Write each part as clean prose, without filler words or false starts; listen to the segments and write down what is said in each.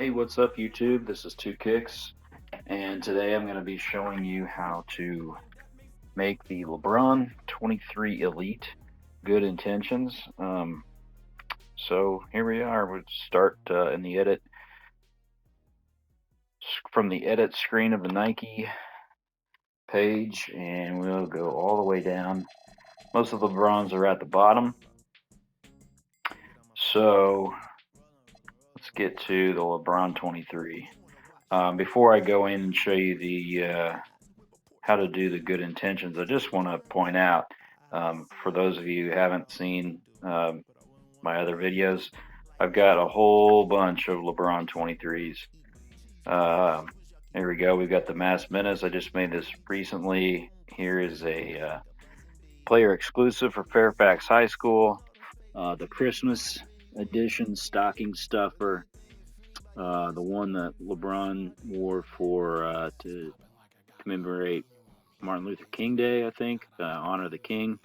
Hey, what's up, YouTube? This is Two Kicks, and today I'm going to be showing you how to make the LeBron 23 Elite Good Intentions. So here we are. We'll start in the edit from the edit screen of the Nike page, and we'll go all the way down. Most of the LeBrons are at the bottom, so let's get to the LeBron 23. Before I go in and show you the how to do the good intentions, I just want to point out, for those of you who haven't seen my other videos, I've got a whole bunch of LeBron 23s. Here we go. We've got the Mass Menace. I just made this recently. Here is a player exclusive for Fairfax High School. The Christmas edition stocking stuffer. The one that LeBron wore for to commemorate Martin Luther King Day, I think, honor the King.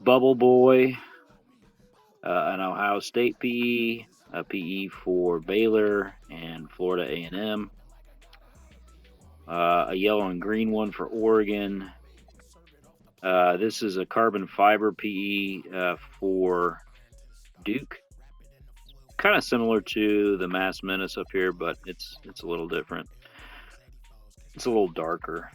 Bubble Boy, an Ohio State PE, a PE for Baylor and Florida A&M, a yellow and green one for Oregon. This is a carbon fiber PE for Duke. Kind of similar to the Mass Menace up here, but it's a little different. It's a little darker.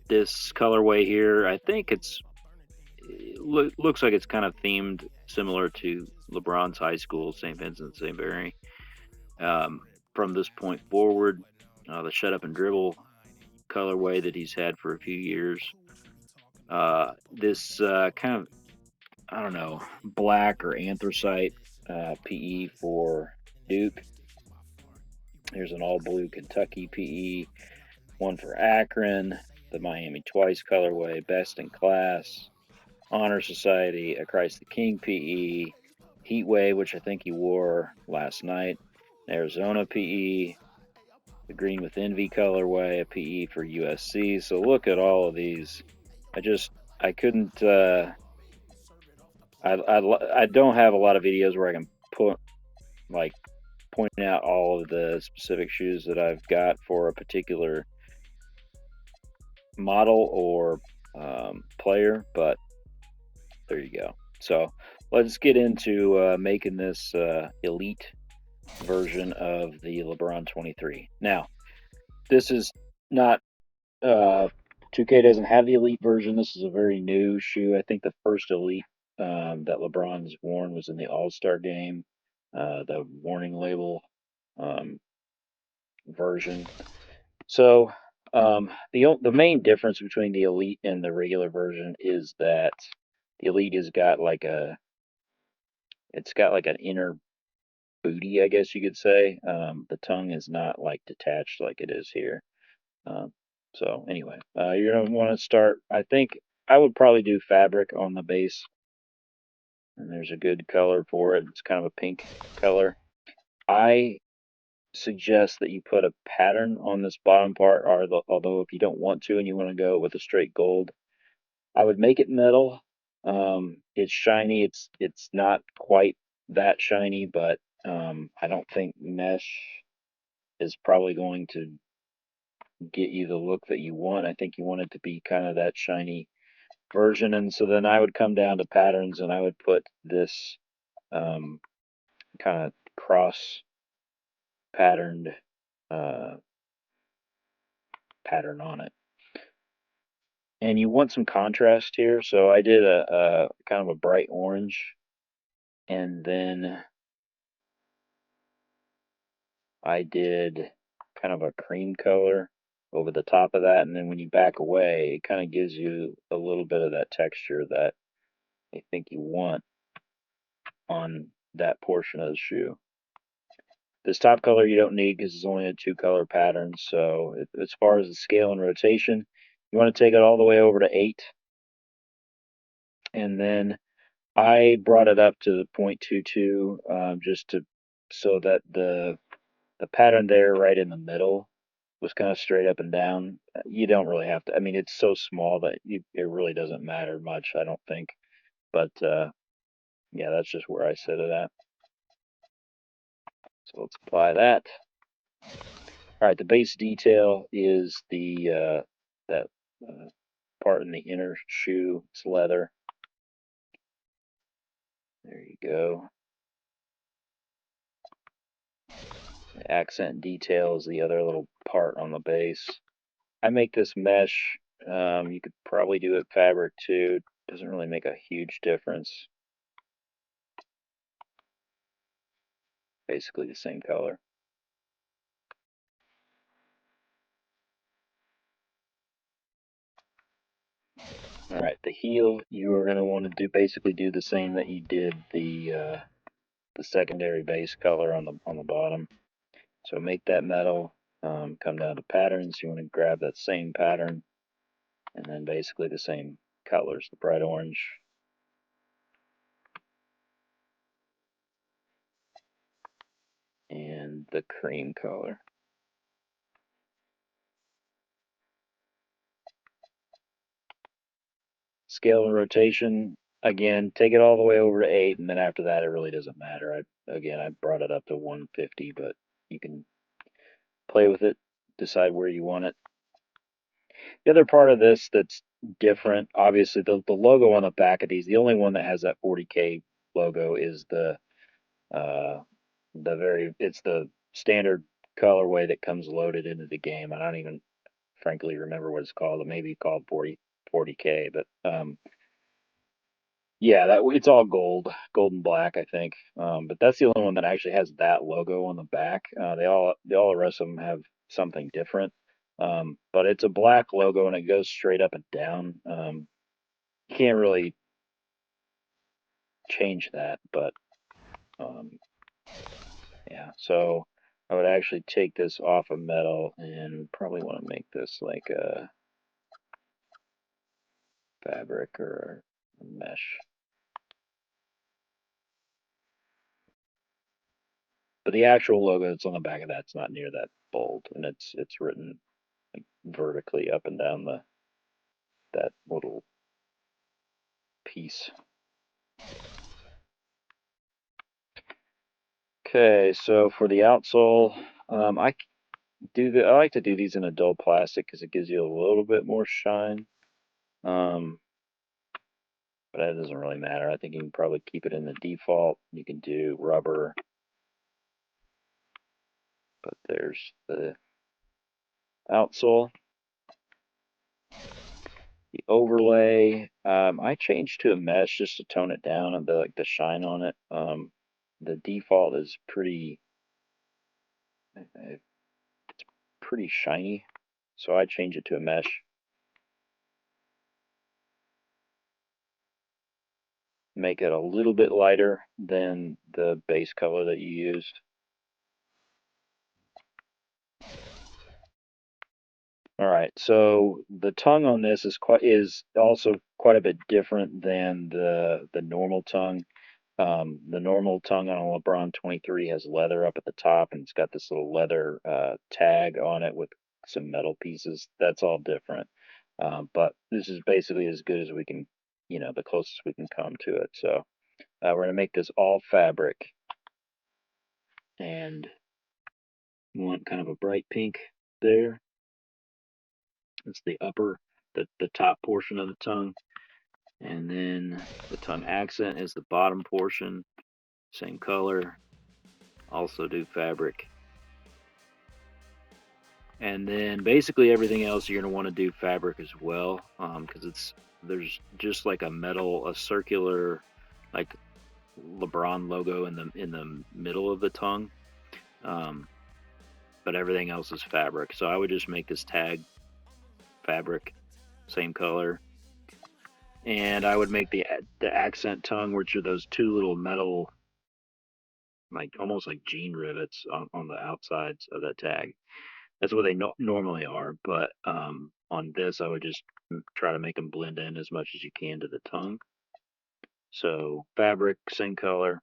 This colorway here, I think it looks like it's kind of themed similar to LeBron's high school, St. Vincent, St. Mary. From this point forward, the shut up and dribble colorway that he's had for a few years. This kind of, I don't know, black or anthracite PE for Duke. Here's an all blue Kentucky PE, one for Akron, the Miami Twice colorway, best in class, Honor Society, a Christ the King PE, Heat Wave, which I think he wore last night, Arizona PE, the Green with Envy colorway, a PE for USC. So look at all of these. I couldn't, I don't have a lot of videos where I can point out all of the specific shoes that I've got for a particular model or player, but there you go. So let's get into making this elite version of the LeBron 23. Now, this is not 2K doesn't have the elite version. This is a very new shoe. I think the first elite that LeBron's worn was in the All-Star game, the warning label version. So the main difference between the elite and the regular version is that the elite has got it's got like an inner booty, I guess you could say. The tongue is not like detached like it is here. So anyway, you're gonna want to start. I think I would probably do fabric on the base, and there's a good color for it. It's kind of a pink color. I suggest that you put a pattern on this bottom part, although if you don't want to and you want to go with a straight gold, I would make it metal. It's shiny. It's not quite that shiny, but I don't think mesh is probably going to get you the look that you want. I think you want it to be kind of that shiny version, and so then I would come down to patterns and I would put this kind of cross patterned uh, pattern on it. And you want some contrast here, so I did a kind of a bright orange, and then I did kind of a cream color over the top of that, and then when you back away, it kind of gives you a little bit of that texture that I think you want on that portion of the shoe. This top color you don't need because it's only a two-color pattern, so as far as the scale and rotation, you want to take it all the way over to 8, and then I brought it up to the 0.22 just to so that the pattern there right in the middle was kind of straight up and down. You don't really have to. I mean, it's so small that it really doesn't matter much, I don't think. But yeah, that's just where I set it at. So let's apply that. All right, the base detail is the that uh, part in the inner shoe. It's leather. There you go. The accent detail is the other little part on the base. I make this mesh. You could probably do it fabric too. Doesn't really make a huge difference. Basically the same color. All right, the heel you are going to want to basically do the same that you did the secondary base color on the bottom. So make that metal. Come down to patterns. You want to grab that same pattern, and then basically the same colors: the bright orange and the cream color. Scale and rotation. Again, take it all the way over to 8, and then after that, it really doesn't matter. I brought it up to 150, but you can play with it, decide where you want it. The other part of this that's different, obviously, the logo on the back of these, the only one that has that 40K logo is uh, it's the standard colorway that comes loaded into the game. I don't even frankly remember what it's called. It may be called 40K, but yeah, that it's all gold and black, I think. But that's the only one that actually has that logo on the back. All the rest of them have something different. But it's a black logo and it goes straight up and down. You can't really change that, but um, yeah. So I would actually take this off of metal and probably want to make this like a fabric or a mesh. But the actual logo that's on the back of that's not near that bold, and it's written like vertically up and down the that little piece. Okay, so for the outsole, I like to do these in a dull plastic because it gives you a little bit more shine. Um, but that doesn't really matter. I think you can probably keep it in the default. You can do rubber, but there's the outsole. The overlay, I changed to a mesh just to tone it down and the shine on it. The default is uh, pretty shiny, so I change it to a mesh. Make it a little bit lighter than the base color that you used. All right, so the tongue on this is also quite a bit different than the normal tongue. The normal tongue on a LeBron 23 has leather up at the top, and it's got this little leather tag on it with some metal pieces. That's all different. But this is basically as good as we can, the closest we can come to it. So we're gonna make this all fabric, and we want kind of a bright pink there. It's the top portion of the tongue, and then the tongue accent is the bottom portion, same color. Also do fabric. And then basically everything else you're going to want to do fabric as well, because there's just like a circular, like LeBron logo in the middle of the tongue, um, but everything else is fabric. So I would just make this tag fabric, same color, and I would make the accent tongue, which are those two little metal, like almost like jean rivets on the outsides of that tag. That's what they normally are, but on this, I would just try to make them blend in as much as you can to the tongue. So fabric, same color,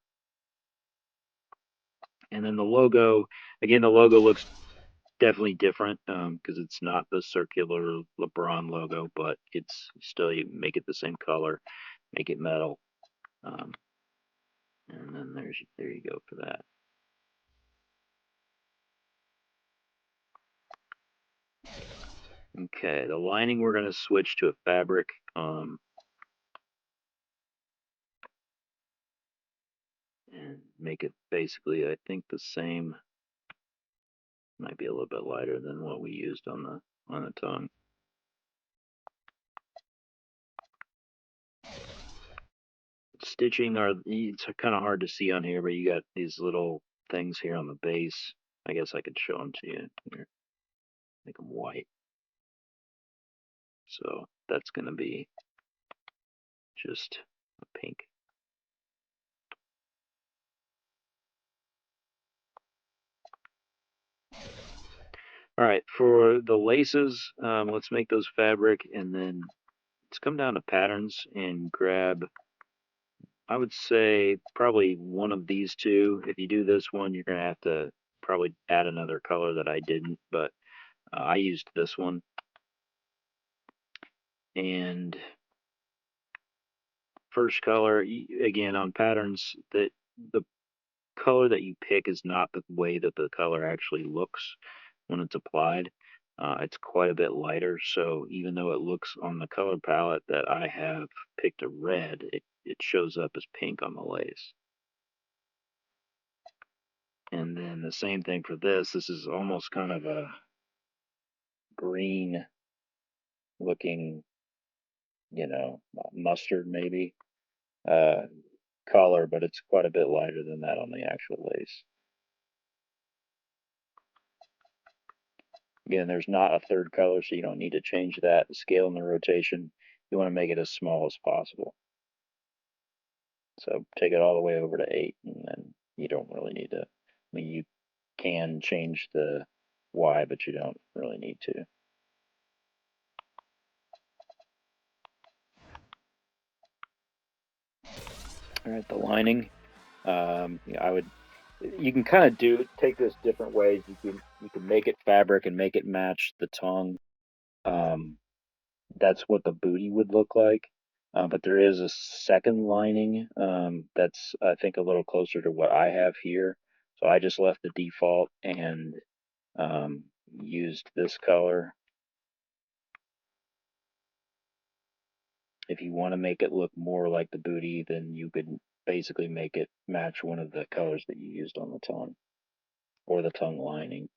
and then the logo. Again, the logo looks definitely different because it's not the circular LeBron logo, but it's still you make it the same color, make it metal, um, and then there you go for that. Okay, the lining we're going to switch to a fabric. And make it basically, I think, the same. Might be a little bit lighter than what we used on the tongue. Stitching are, it's kind of hard to see on here, but you got these little things here on the base. I guess I could show them to you here. Make them white. So that's going to be just a pink. All right, for the laces, let's make those fabric, and then let's come down to patterns and grab, I would say, probably one of these two. If you do this one, you're going to have to probably add another color that I didn't, but I used this one. And first color, again, on patterns, that the color that you pick is not the way that the color actually looks when it's applied. It's quite a bit lighter, so even though it looks on the color palette that I have picked a red, it shows up as pink on the lace. And then the same thing for this. This is almost kind of a green looking, mustard maybe, uh, color, but it's quite a bit lighter than that on the actual lace. Again, there's not a third color, so you don't need to change that. The scale and the rotation, you want to make it as small as possible. So take it all the way over to 8, and then you don't really need to. I mean, you can change the Y, but you don't really need to. All right, the lining. You can kind of take this different ways. You can make it fabric and make it match the tongue. Um, that's what the booty would look like. But there is a second lining that's, I think, a little closer to what I have here. So I just left the default and um, used this color. If you want to make it look more like the booty, then you could basically make it match one of the colors that you used on the tongue or the tongue lining.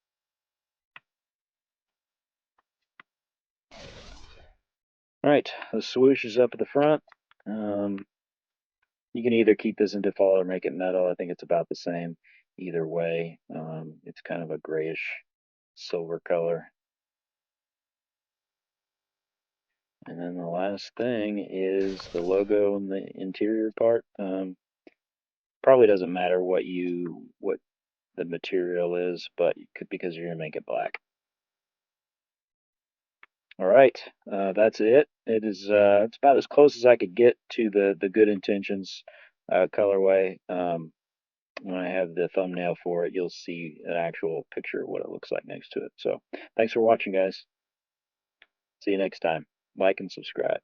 All right, the swoosh is up at the front. You can either keep this in default or make it metal. I think it's about the same either way. It's kind of a grayish silver color. And then the last thing is the logo in the interior part. Probably doesn't matter what the material is, but because you're gonna make it black. All right, that's it. It's about as close as I could get to the Good Intentions colorway. When I have the thumbnail for it, you'll see an actual picture of what it looks like next to it. So thanks for watching, guys. See you next time. Like and subscribe.